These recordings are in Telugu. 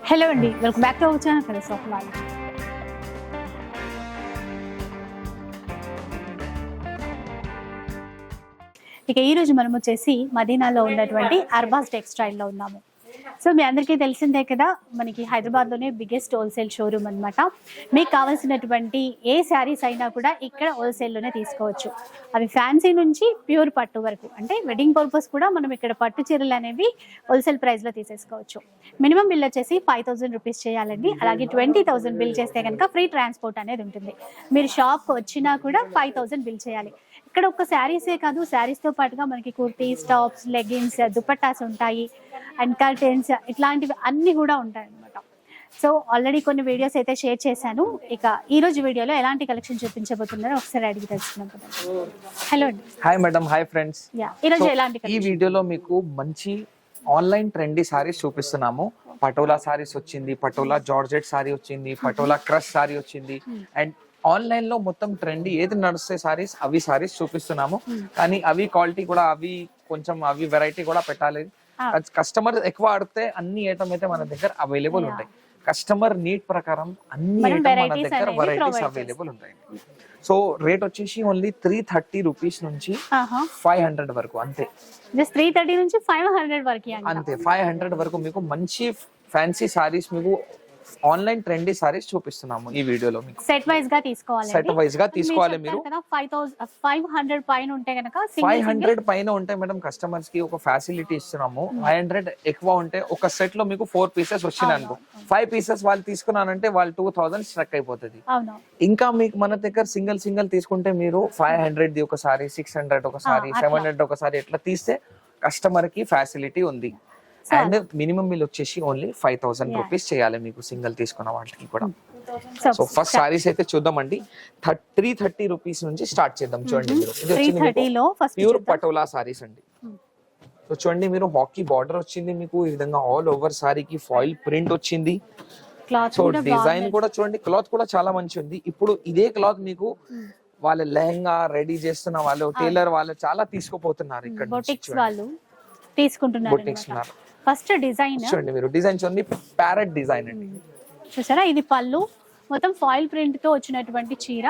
హలో అండి, welcome back to our channel colours of life. ఇక ఈరోజు మనం వచ్చేసి మదీనాలో ఉన్నటువంటి అర్బాస్ టెక్స్టైల్లో ఉన్నాము. సో మీ అందరికీ తెలిసిందే కదా, మనకి హైదరాబాద్లోనే బిగ్గెస్ట్ హోల్సేల్ షోరూమ్ అనమాట. మీకు కావాల్సినటువంటి ఏ శారీస్ అయినా కూడా ఇక్కడ హోల్సేల్లోనే తీసుకోవచ్చు. అవి ఫ్యాన్సీ నుంచి ప్యూర్ పట్టు వరకు, అంటే వెడ్డింగ్ పర్పస్ కూడా మనం ఇక్కడ పట్టు చీరలు అనేవి హోల్సేల్ ప్రైస్లో తీసేసుకోవచ్చు. మినిమం బిల్ వచ్చేసి 5,000 రూపీస్ చేయాలండి. అలాగే 20,000 బిల్ చేస్తే కనుక ఫ్రీ ట్రాన్స్పోర్ట్ అనేది ఉంటుంది. మీరు షాప్కి వచ్చినా కూడా 5,000 బిల్ చేయాలి. ఇక్కడ ఒక శారీసే కాదు, శారీస్తో పాటుగా మనకి కుర్తీస్, టాప్స్, లెగిన్స్, దుపట్టాస్ ఉంటాయి, అండ్ కర్టెన్స్, ఇట్లాంటివి అన్నీ కూడా ఉంటాయి అనమాట. సో ఆల్రెడీ కొన్ని వీడియోస్ అయితే షేర్ చేశాను. ఇక ఈ రోజు వీడియోలో ఎలాంటి కలెక్షన్ చూపించబోతున్నారో ఒకసారి అడిగి తెలుసుకున్నాం కదా. హలో అండి. Hi madam, hi friends. ఈ రోజు ఎలాంటి ఈ వీడియోలో మీకు మంచి ఆన్లైన్ ట్రెండీ సారీస్ చూపిస్తున్నాము. పటోలా సారీస్ వచ్చింది, పటోలా జార్జెట్ సారీ వచ్చింది, పటోలా క్రష్ సారీ వచ్చింది. అండ్ ఆన్లైన్ లో మొత్తం ట్రెండీ ఏది నడుస్తే సారీస్, అవి సారీస్ చూపిస్తున్నాము. కానీ అవి క్వాలిటీ కూడా, అవి కొంచెం అవి వెరైటీ కూడా పెట్టాలి. కస్టమర్ ఎక్కువ అడిగితే అన్ని ఐటమ్ అయితే మన దగ్గర అవైలబుల్ ఉంటాయి. కస్టమర్ నీడ్ ప్రకారం అన్ని ఐటమ్ మన దగ్గర వెరైటీస్ అవైలబుల్ ఉంటాయి. సో రేట్ వచ్చేసి ఓన్లీ 330 రూపీస్ నుంచి 500 వరకు, అంతే. 330 నుంచి 500 వరకు, అంతే. 500 వరకు మీకు మంచి ఫ్యాన్సీ సారీస్, మీకు ఆన్లైన్ ట్రెండీ సారీస్ చూపిస్తున్నాము ఈ వీడియోలో. మీకు సెట్ వైజ్ గా తీసుకోవాలి, సెట్ వైజ్ గా తీసుకోవాలి. మీరు 500 పైన ఉంటే గనక 500 పైన ఉంటే మేడం కస్టమర్స్ కి ఒక ఫెసిలిటీ ఇస్తున్నాము. 500 ఎక్కువ ఉంటే ఒక సెట్ లో మీకు 4 పీసెస్ వచ్చినాయి అనుకో, 5 పీసెస్ వాళ్ళు తీసుకున్నారంటే వాళ్ళు 2,000 స్ట్రక్ అయిపోతుంది. ఇంకా మీకు మన దగ్గర సింగిల్ తీసుకుంటే మీరు 500 ది ఒకసారి, 600 ఒకసారి, 700 ఒకసారి ఎట్లా తీస్తే కస్టమర్ కి ఫెసిలిటీ ఉంది. అండ్ మినిమం బిల్ వచ్చేసి ఓన్లీ 5,000 రూపీస్ చేయాలి మీకు సింగిల్ తీసుకున్న వాటికి కూడా. సో ఫస్ట్ సారీస్ అయితే చూద్దామండి. 330 రూపీస్ నుంచి స్టార్ట్ చేద్దాం. చూడండి మీరు, ప్యూర్ పటోలా సారీస్ అండి. సో చూడండి మీరు, హాకీ బార్డర్ వచ్చింది మీకు ఈ విధంగా, ఆల్ ఓవర్ సారీకి ఫాయిల్ ప్రింట్ వచ్చింది. సో డిజైన్ కూడా చూడండి, క్లాత్ కూడా చాలా మంచి ఉంది. ఇప్పుడు ఇదే క్లాత్ మీకు వాళ్ళ లెహంగా రెడీ చేస్తున్న వాళ్ళు, టైలర్ వాళ్ళు చాలా తీసుకుపోతున్నారు ఇక్కడ తీసుకుంటున్నారు. ఫస్ట్ డిజైన్ చూడండి మీరు, డిజైన్ చూడండి, ప్యారెట్ డిజైన్ అండి. చూసారా, ఇది పళ్ళు, మొత్తం ఫాయిల్ ప్రింట్ తో వచ్చినటువంటి చీర.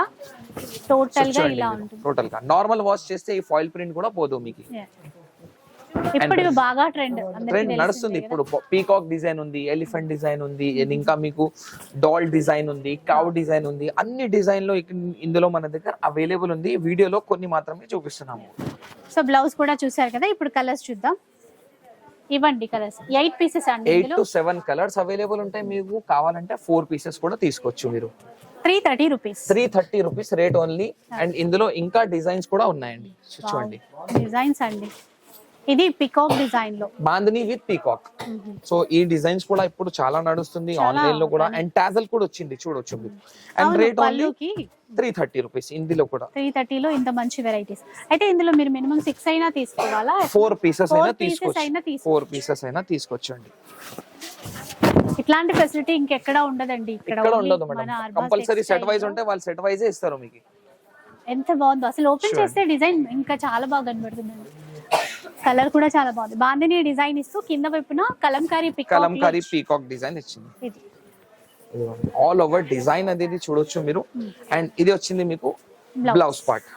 టోటల్ గా ఇలా ఉంటుంది. టోటల్ గా నార్మల్ వాష్ చేస్తే ఈ ఫాయిల్ ప్రింట్ కూడా పోదు మీకు. ఇప్పుడు బాగా ట్రెండ్ నడుస్తుంది. ఇప్పుడు పీకాక్ డిజైన్ ఉంది, ఎలిఫెంట్ డిజైన్ ఉంది, ఇంకా మీకు డాల్ డిజైన్ ఉంది, కౌ డిజైన్ ఉంది. అన్ని డిజైన్ లో ఇందులో మన దగ్గర అవైలబుల్ ఉంది. వీడియోలో కొన్ని మాత్రమే చూపిస్తున్నాము. సో బ్లౌజ్ కూడా చూసారు కదా. ఇప్పుడు కలర్స్ చూద్దాం. ఇవ్వండి కలర్స్. 8 పీసెస్ అండి. 8 to 7 కలర్స్ అవైలబుల్ ఉంటాయి. మీకు కావాలంటే 4 పీసెస్ కూడా తీసుకోవచ్చు మీరు. 330 rupees, 330 rupees rate only. And ఇందులో ఇంకా డిజైన్స్ కూడా ఉన్నాయండి. చూడండి డిజైన్స్ అండి. ఇది పీకాక్ డిజైన్ లో, బాందిని విత్ పీకాక్. సో ఈ డిజైన్స్ కూడా ఇప్పుడు చాలా నడుస్తుంది ఆన్లైన్ లో కూడా. అండ్ టాజల్ కూడా వచ్చింది, చూడొచ్చు మీరు. And rate only 330 rupees. ఇందులో కూడా 330 లో ఇంత మంచి వెరైటీస్. అయితే ఇందులో మీరు మినిమం 6 అయినా తీసుకోవాలా? 4 పీసెస్ అయినా తీసుకోవచ్చు. 4 పీసెస్ అయినా తీసుకోవచ్చండి. ఇట్లాంటి ఫెసిలిటీ ఇంకెక్కడ ఉండదండి. ఇక్కడ ఉండదు మేడం. కంపల్సరీ సెట్ వైజ్ ఉంటే వాళ్ళు సెట్ వైజే ఇస్తారు మీకు. ఎంత బాగుందో అసలు. ఓపెన్ చేస్తే డిజైన్ ఇంకా చాలా బాగా కనబడుతుందండి. కలర్ కూడా చాలా బాగుంది. బాందిని డిజైన్ ఇస్తూ కింద వైపున కలంకారీ పీకాక్ డిజైన్ ఇచ్చింది. ఆల్ ఓవర్ డిజైన్ అనేది చూడొచ్చు మీరు. అండ్ ఇది వచ్చింది మీకు బ్లౌజ్ పార్ట్.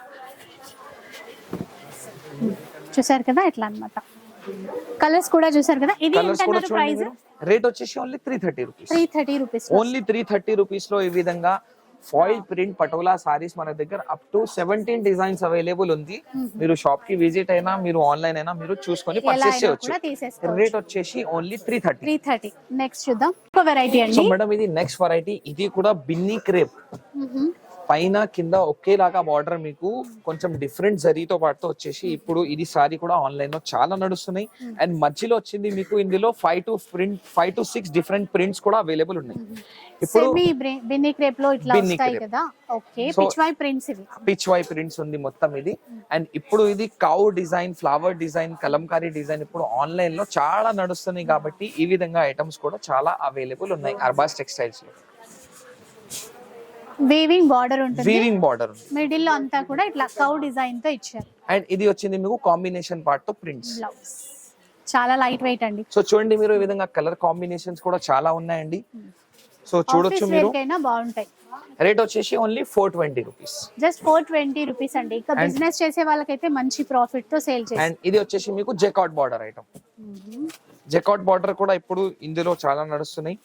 చూసారు కదా, ఇట్లా అన్నమాట. కలర్స్ కూడా చూసారు కదా. ఇది ప్రైస్ రేట్ వచ్చేసి ఓన్లీ 330 రూపీస్. ఓన్లీ 330 రూపీస్ లో ఈ విధంగా ఫాయిల్ ప్రింట్ పటోలా సారీస్ మన దగ్గర అప్ టు 17 డిజైన్స్ అవైలబుల్ ఉంది. మీరు షాప్ కి విజిట్ అయినా, మీరు ఆన్లైన్ అయినా మీరు చూసుకొని పర్చేస్ చేయొచ్చు. రేట్ వచ్చేసి ఓన్లీ 330. నెక్స్ట్ చూద్దాం ఒక వెరైటీ అండి. సో మేడం ఇది నెక్స్ట్ వెరైటీ. ఇది కూడా బిన్నీ క్రేప్, పైన కింద ఒకేలాగా బార్డర్, మీకు కొంచెం డిఫరెంట్ జరీతో పాటు వచ్చేసి ఇప్పుడు ఇది సారీ కూడా ఆన్లైన్ లో చాలా నడుస్తున్నాయి. అండ్ మధ్యలో వచ్చింది మీకు ఇందులో 5 to 6 డిఫరెంట్ ప్రింట్స్ కూడా అవైలబుల్ ఉన్నాయి. ఇప్పుడు బిన్నీ క్రేప్ లో ఇట్లా వస్తాయి కదా. ఓకే, పిచ్ వై ప్రింట్స్ ఉంది మొత్తం ఇది. అండ్ ఇప్పుడు ఇది cow design, flower design, Kalamkari design ఇప్పుడు ఆన్లైన్ లో చాలా నడుస్తున్నాయి. కాబట్టి ఈ విధంగా ఐటమ్స్ కూడా చాలా అవైలబుల్ ఉన్నాయి అర్బాస్ టెక్స్టైల్స్ లో. వీవింగ్ బార్డర్ ఉంటుంది, మిడిల్ లో అంతా కూడా ఇట్లా కౌ డిజైన్ తో ఇచ్చారు. అండ్ ఇది వచ్చింది మీకు కాంబినేషన్ పార్ట్ తో ప్రింట్స్. చాలా లైట్ వెయిట్ అండి. సో చూడండి మీరు ఈ విధంగా కలర్ కాంబినేషన్స్ కూడా చాలా ఉన్నాయండి. సో చూడొచ్చు ఆఫీస్ మీరు. వేర్ కైనా బాగుంటాయి. రేట్ వచ్చేసి ఓన్లీ 420 రూపీస్. జస్ట్ 420 రూపీస్ అండి. ఇంకా బిజినెస్ చేసే వాళ్ళకైతే మంచి ప్రాఫిట్ తో సేల్ చేస్తారు. అండ్ ఇది వచ్చేసి మీకు jacquard border item. Jacquard border కూడా ఇప్పుడు ఇందులో చాలా నడుస్తున్నాయి.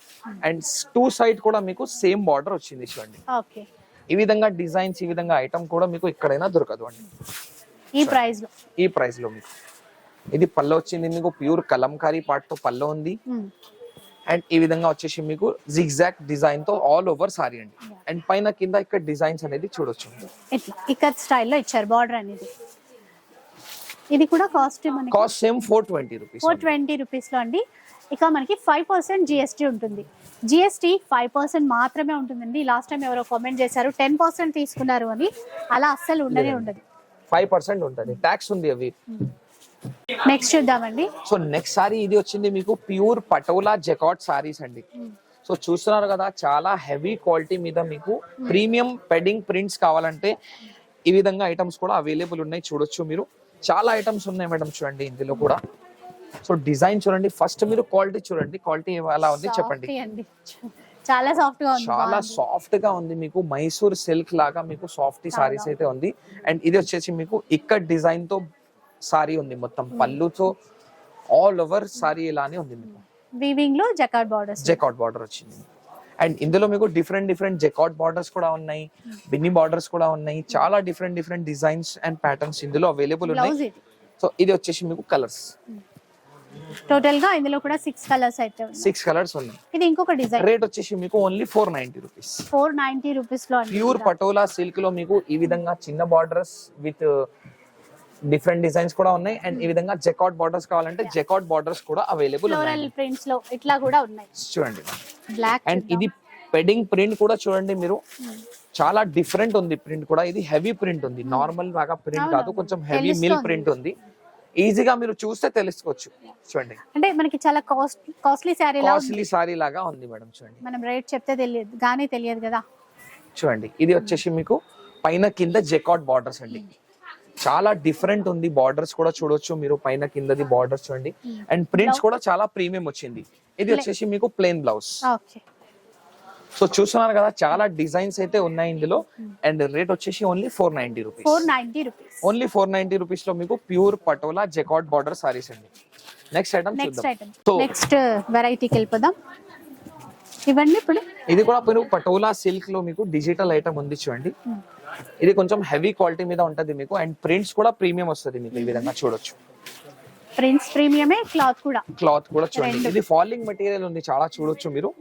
అండ్ టూ సైడ్ కూడా మీకు సేమ్ బార్డర్ వచ్చింది చూడండి. ఓకే. ఈ విధంగా డిజైన్స్, ఈ విధంగా ఐటమ్ కూడా మీకు ఎక్కడైనా దొరకదు అండి ఈ ప్రైస్ లో. ఈ ప్రైస్ లో మీకు. ఇది పళ్ళు వచ్చింది మీకు ప్యూర్ కలంకారీ పార్ట్ తో పళ్ళు ఉంది. అండ్ ఈ విధంగా వచ్చేసి మీకు జిగ్జాగ్ డిజైన్ తో ఆల్ ఓవర్ సారీ అండి. అండ్ పైన కింద ఇక్కడ డిజైన్స్ అనేది చూడొచ్చు. ఇట్లా ఇక్కడ స్టైల్లో ఇచ్చారు బార్డర్ అనేది. ఇది కూడా కాస్ట్ మనకి కాస్ట్ సేమ్ 420 రూపీస్. 420 రూపీస్ లో అండి. ఇక మనకి 5% జిఎస్టీ ఉంటుంది. జిఎస్టీ 5% మాత్రమే ఉంటుందండి. లాస్ట్ టైం ఎవరో కామెంట్ చేశారు 10% తీసుకున్నారు అని. అలా అస్సలు ఉండనే ఉండదు. 5% ఉంటుంది. ట్యాక్స్ ఉంది అవి. నెక్స్ట్ చూద్దామండి. సో నెక్స్ట్ సారీ ఇది వచ్చింది మీకు ప్యూర్ పటోలా జెకాట్ సారీస్ అండి. సో చూస్తున్నారు కదా, చాలా హెవీ క్వాలిటీ మీద మీకు ప్రీమియం పెడింగ్ ప్రింట్స్ కావాలంటే ఈ విధంగా ఐటమ్స్ కూడా అవైలబుల్ ఉన్నాయి. చూడొచ్చు మీరు, చాలా ఐటమ్స్ ఉన్నాయి మేడం చూడండి ఇందులో కూడా. సో డిజైన్ చూడండి, ఫస్ట్ మీరు క్వాలిటీ చూడండి, క్వాలిటీ ఎలా ఉంది చెప్పండి. చాలా సాఫ్ట్ గా ఉంది. చాలా సాఫ్ట్ గా ఉంది మీకు, మైసూర్ సిల్క్ లాగా మీకు సాఫ్ట్ సారీస్ అయితే ఉంది. అండ్ ఇది వచ్చేసి మీకు ఇక్కడ డిజైన్ తో సారీ ఉంది, మొత్తం పళ్ళుతో ఆల్ ఓవర్ సారీ ఇలానే ఉంది మీకు. వీవింగ్ లో జకాట్ బార్డర్స్, జకాట్ బార్డర్ వచ్చింది. అండ్ ఇందులో మీకు డిఫరెంట్ డిఫరెంట్ జకాట్ బార్డర్స్ కూడా ఉన్నాయి, బిన్ని బార్డర్స్ కూడా ఉన్నాయి. చాలా different different designs and patterns ఇందులో అవైలబుల్ ఉన్నాయి. సో ఇది వచ్చేసి మీకు కలర్స్. టోటల్ గా ఇందులో కూడా 6 కలర్స్ అయితే ఉన్నాయి. 6 కలర్స్ ఉన్నాయి. ఇది ఇంకొక డిజైన్. రేట్ వచ్చేసి మీకు ఓన్లీ 490 రూపీస్. 490 రూపీస్ లో ప్యూర్ పటోలా సిల్క్ లో మీకు ఈ విధంగా చిన్న బార్డర్స్ విత్ డిఫరెంట్ డిజైన్స్ కూడా ఉన్నాయి. అండ్ ఈ విధంగా జెకాట్ బార్డర్స్ కావాలంటే జెకాట్ బార్డర్స్ కూడా అవైలబుల్ ఉన్నాయి. ఫ్లోరల్ ప్రింట్స్ లో ఇట్లా కూడా ఉన్నాయి చూడండి. బ్లాక్. అండ్ ఇది పెడింగ్ ప్రింట్ కూడా చూడండి మీరు, చాలా డిఫరెంట్ ఉంది ప్రింట్ కూడా. ఇది హెవీ ప్రింట్ ఉంది, నార్మల్ లాగా ప్రింట్ కాదు, కొంచెం హెవీ మిల్ ప్రింట్ ఉంది. ఈజీగా మీరు చూస్తే తెలుసుకోవచ్చు. చూడండి, అంటే మనకి చాలా కాస్ట్లీ సారీ లాగా ఉంది మేడం. చూడండి, మనం రేట్ చెప్తే తెలియదు గానీ తెలియదు కదా. చూడండి, ఇది వచ్చేసి మీకు పైన కింద జెకాట్ బార్డర్స్ అండి. చాలా డిఫరెంట్ ఉంది, బార్డర్స్ కూడా చూడొచ్చు మీరు, పైన కిందది బార్డర్స్ చూడండి. అండ్ ప్రింట్స్ కూడా చాలా ప్రీమియం వచ్చింది. ఇది వచ్చేసి మీకు ప్లెయిన్ బ్లౌజ్. సో చూస్తున్నారు కదా, చాలా డిజైన్స్ అయితే ఉన్నాయి ఇందులో. అండ్ రేట్ వచ్చేసి ఓన్లీ 490 రూపీస్. ఓన్లీ 490 రూపీస్ లో మీకు pure patola jacquard border saris అండి. నెక్స్ట్ ఐటమ్ చూద్దాం. సో నెక్స్ట్ వెరైటీకి వెళ్ళిపోదాం. ఇవన్నీ ఇప్పుడు ఇది కూడా మీరు పటోలా సిల్క్ లో మీకు డిజిటల్ ఐటమ్ ఉంది చూడండి. ఇది కొంచెం హెవీ క్వాలిటీ మీద ఉంటది మీకు. అండ్ ప్రింట్స్ కూడా ప్రీమియం వస్తుంది మీకు. ఈ విధంగా చూడొచ్చు, ప్రింట్స్ ప్రీమియమే, క్లాత్ కూడా చూడండి. ఇది ఫాలింగ్ మెటీరియల్ ఉంది చాలా, చూడొచ్చు మీరు.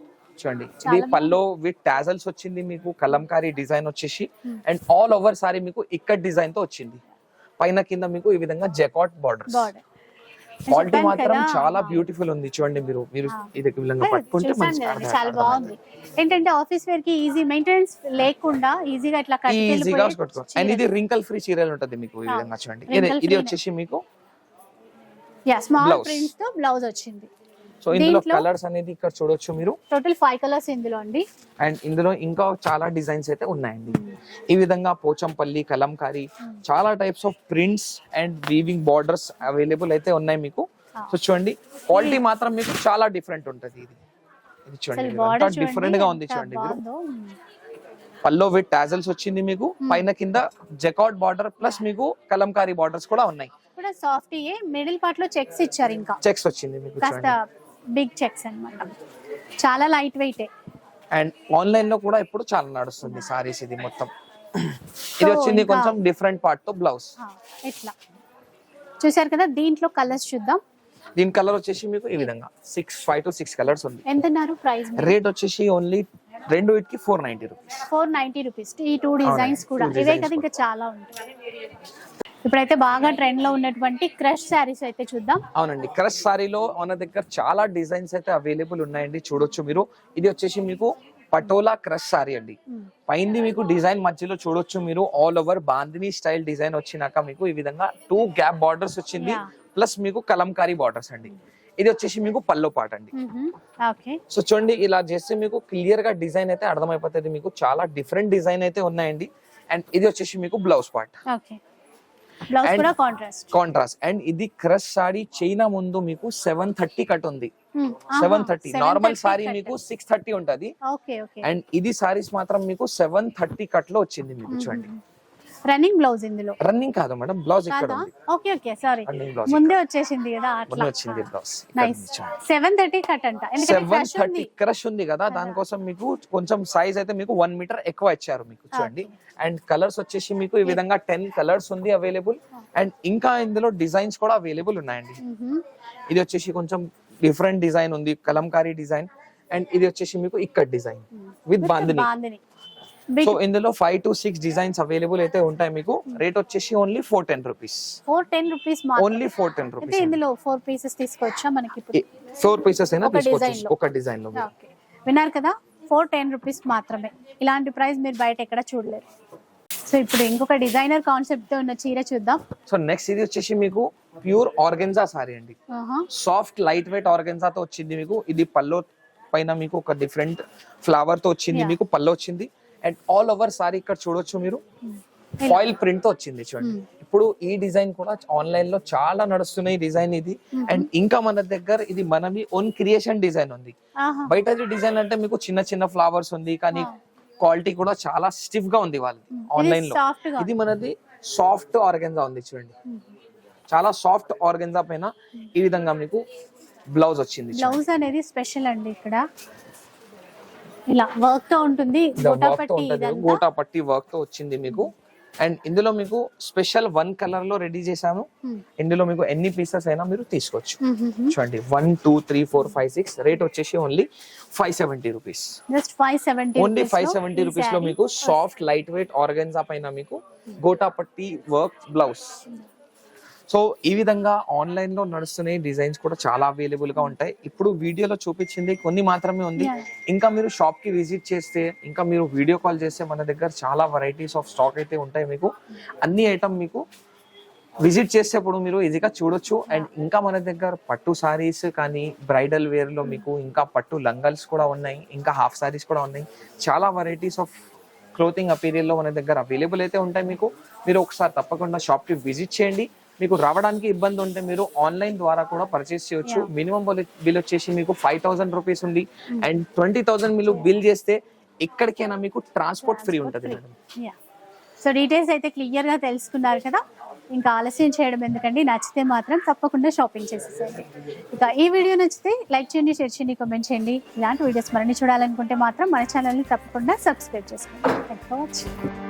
చూడండి, ఇది పల్లో విత్ టాజల్స్ వచ్చింది మీకు, కలంకారీ డిజైన్ వచ్చేసి. అండ్ ఆల్ ఓవర్ సారీ మీకు ఇక్కడ డిజైన్ తో వచ్చింది. పైన కింద మీకు ఈ విధంగా జెకాట్ బార్డర్స్. క్వాలిటీ మాత్రం చాలా బ్యూటిఫుల్ ఉంది చూడండి. మీరు ఇది విధంగా పట్టుకుంటే చాలా బాగుంది. ఏంటంటే ఆఫీస్ వేర్ కి ఈజీ మెయింటెనెన్స్ లేకుండా ఈజీగా ఇట్లా ఈజీగా కట్టుకోవచ్చు. అండ్ ఇది రింకల్ ఫ్రీ చీరలు ఉంటుంది మీకు. ఈ విధంగా చూడండి, ఇది వచ్చేసి మీకు స్మాల్ ప్రింట్స్ తో బ్లౌజ్ వచ్చింది. సో ఇందులో కలర్స్ అనేది ఇక్కడ చూడొచ్చు మీరు. టోటల్ 5 కలర్స్ ఇందులో అండి. అండ్ ఇందులో ఇంకా చాలా డిజైన్స్ అయితే ఉన్నాయండి. ఈ విధంగా పోచంపల్లి, కలంకారీ, చాలా types of prints and weaving borders available అయితే ఉన్నాయి మీకు. సో చూడండి, క్వాలిటీ మాత్రం మీకు చాలా డిఫరెంట్ ఉంటది. ఇది చూడండి, డిఫరెంట్ గా ఉంది చూడండి మీరు. పల్లో విత్ టాజల్స్ వచ్చింది మీకు, పైన కింద జెకాట్ బార్డర్ ప్లస్ మీకు కలంకారీ బార్డర్స్ కూడా ఉన్నాయి. కూడా సాఫ్ట్ మిడిల్ పార్ట్ లో చెక్స్ ఇచ్చారు. ఇంకా చెక్స్ వచ్చింది మీకు, బిగ్ చెక్స్ అన్నమాట. చాలా లైట్ వెయిట్. అండ్ ఆన్లైన్ లో కూడా ఇప్పుడు చాలా నడుస్తుంది సారీస్. ఇది మొత్తం ఇది వచ్చింది కొంచెం డిఫరెంట్ పార్ట్ తో బ్లౌజ్. ఇట్లా చూసారు కదా. దీంట్లో కలర్స్ చూద్దాం. దీని కలర్ వచ్చేసి మీకు ఈ విధంగా 5 to 6 కలర్స్ ఉంది. ఎంతన్నారు ప్రైస్? రేట్ వచ్చేసి ఓన్లీ రెండు వీటికి 490 రూపీస్. 490 రూపీస్. ఈ 2 డిజైన్స్ కూడా ఇవే కదా, ఇంకా చాలా ఉంటాయి. ఇప్పుడైతే బాగా ట్రెండ్ లో ఉన్నటువంటి క్రష్ సారీస్ అయితే చూద్దాం. అవునండి, క్రష్ సారీలో మన దగ్గర చాలా డిజైన్స్ అయితే అవైలబుల్ ఉన్నాయండి. చూడొచ్చు మీరు, ఇది వచ్చేసి మీకు పటోలా క్రష్ సారీ అండి. పైంది మీకు డిజైన్ మధ్యలో చూడొచ్చు మీరు, all over bandhani style design వచ్చినాక మీకు ఈ విధంగా 2 గ్యాప్ బార్డర్స్ వచ్చింది, ప్లస్ మీకు కలంకారీ బార్డర్స్ అండి. ఇది వచ్చేసి మీకు పల్లో పాట అండి. సో చూడండి, ఇలా చేస్తే మీకు క్లియర్ గా డిజైన్ అయితే అర్థమైపోతుంది మీకు. చాలా డిఫరెంట్ డిజైన్ అయితే ఉన్నాయండి. అండ్ ఇది వచ్చేసి మీకు బ్లౌజ్ పార్ట్. బ్లౌజ్ కూడా కాంట్రాస్ట్. కాంట్రాస్ట్. అండ్ ఇది క్రష్ సారీ చైనా ముందు మీకు 730 కట్ ఉంది. 730 నార్మల్ సారీ మీకు 630 ఉంటది. Okay okay. అండ్ ఇది సారీస్ మాత్రం మీకు 730 కట్ లో వచ్చింది మీకు. చూడండి రన్నింగ్ బ్లౌజ్ ఇందులో. రన్నింగ్ కాదు మేడం, బ్లౌజ్ ఇక్కడ ఉంది. Okay okay sorry, running blouse ముందే వచ్చేసింది కదా అట్లా. వచ్చింది బ్లౌజ్. నైస్. 730 కట్ అంట, ఎందుకంటే 730 క్రష్ ఉంది కదా, దానికోసం మీకు కొంచెం సైజ్ అయితే మీకు 1 మీటర్ ఎక్కువ ఇచ్చారు మీకు. చూడండి. అండ్ కలర్స్ వచ్చేసి మీకు ఈ విధంగా 10 కలర్స్ ఉంది అవైలబుల్. అండ్ ఇంకా ఇందులో డిజైన్స్ కూడా అవైలబుల్ ఉన్నాయండి. ఇది వచ్చేసి కొంచెం డిఫరెంట్ డిజైన్ ఉంది, కలంకారీ డిజైన్. అండ్ ఇది వచ్చేసి మీకు ఇక్కడ డిజైన్ విత్ బాందిని. సో ఇందులో 5 to 6 డిజైన్స్ అవైలబుల్ అయితే ఉంటాయి మీకు. రేట్ వచ్చేసి only 410 rupees. 410 rupees. Only 410 rupees. ఇందులో 4 పీసెస్ తీసుకోవచ్చా మనకి ఇప్పుడు? 4 పీసెస్ అయినా తీసుకోవచ్చు ఒక డిజైన్ లో. విన్నారు కదా, 410 రూపీస్ మాత్రమే. ఇలాంటి ప్రైస్ మీరు బయట ఎక్కడ చూడలేరు. సో ఇప్పుడు ఇంకొక డిజైనర్ కాన్సెప్ట్ తో ఉన్న చీర చూద్దాం. సో నెక్స్ట్ ఇది వచ్చేసి మీకు ప్యూర్ ఆర్గెన్జా సారీ అండి. సాఫ్ట్ లైట్ వెయిట్ ఆర్గెన్జా తో వచ్చింది మీకు. ఇది పల్లో పైన మీకు ఒక డిఫరెంట్ ఫ్లవర్ తో వచ్చింది మీకు పల్లో వచ్చింది. అండ్ ఆల్ ఓవర్ సారీ ఇక్కడ చూడొచ్చు మీరు ఫాయిల్ ప్రింట్ తో వచ్చింది. చూడండి ఇప్పుడు ఈ డిజైన్ కూడా ఆన్లైన్ లో చాలా నడుస్తున్నాయి డిజైన్ ఇది. అండ్ ఇంకా మన దగ్గర ఇది మనది ఓన్ క్రియేషన్ డిజైన్ ఉంది. బయట డిజైన్ అంటే మీకు చిన్న చిన్న ఫ్లవర్స్ ఉంది, కానీ క్వాలిటీ కూడా చాలా స్టిఫ్ గా ఉంది వాళ్ళది ఆన్లైన్ లో. ఇది మనది సాఫ్ట్ ఆర్గెన్జా ఉంది. చూడండి చాలా సాఫ్ట్ ఆర్గెన్జా పైన ఈ విధంగా మీకు బ్లౌజ్ వచ్చింది. బ్లౌజ్ అనేది స్పెషల్ అండి, ఇక్కడ ఇలా వర్క్ తో ఉంటుంది, గోటా పట్టి వర్క్ తో వచ్చింది మీకు. అండ్ ఇందులో మీకు స్పెషల్ 1 కలర్ లో రెడీ చేసాము. ఇందులో మీకు ఎన్ని పీసెస్ అయినా మీరు తీసుకోవచ్చు. చూడండి 1 2 3 4 5 6. రేట్ వచ్చేసి only 570 rupees. Just 570. Only 570 rupees లో మీకు సాఫ్ట్ లైట్ వెయిట్ ఆర్గెన్జా పైన మీకు గోటా పట్టి వర్క్ బ్లౌజ్. సో ఈ విధంగా ఆన్లైన్ లో నడుస్తున్న డిజైన్స్ కూడా చాలా అవైలబుల్ గా ఉంటాయి. ఇప్పుడు వీడియోలో చూపించింది కొన్ని మాత్రమే ఉంది. ఇంకా మీరు షాప్ కి విజిట్ చేస్తే, ఇంకా మీరు వీడియో కాల్ చేస్తే మన దగ్గర చాలా వెరైటీస్ ఆఫ్ స్టాక్ అయితే ఉంటాయి మీకు. అన్ని ఐటమ్ మీకు విజిట్ చేసేప్పుడు మీరు ఈజీగా చూడొచ్చు. అండ్ ఇంకా మన దగ్గర పట్టు సారీస్ కానీ బ్రైడల్ వేర్ లో మీకు ఇంకా పట్టు లంగల్స్ కూడా ఉన్నాయి, ఇంకా హాఫ్ సారీస్ కూడా ఉన్నాయి. చాలా వెరైటీస్ ఆఫ్ క్లోతింగ్ అపీరియల్ లో మన దగ్గర అవైలబుల్ అయితే ఉంటాయి మీకు. మీరు ఒకసారి తప్పకుండా షాప్ కి విజిట్ చేయండి. మీకు రావడానికి ఇబ్బంది ఉంటే మీరు ఆన్లైన్ ద్వారా కూడా పర్చేస్ చేయొచ్చు. మినిమం బిల్ వచ్చేసి మీకు 5000 రూపీస్ ఉంది. అండ్ 20,000 మీరు బిల్ చేస్తే ఎక్కడికైనా మీకు ట్రాన్స్పోర్ట్ ఫ్రీ ఉంటుంది మేడం. సో డీటెయిల్స్ అయితే క్లియర్ గా తెలుసుకున్నారు కదా, ఇంకా ఆలస్యం చేయడం ఎందుకండి, నచ్చితే మాత్రం తప్పకుండా షాపింగ్ చేసేసేయండి. ఇక ఈ వీడియో నచ్చితే లైక్ చేయండి, షేర్ చేయండి, కామెంట్ చేయండి. ఇలాంటి వీడియోస్ మరిన్ని చూడాలనుకుంటే మాత్రం మన ఛానల్ని తప్పకుండా సబ్స్క్రైబ్ చేసుకోండి. Thanks for watching.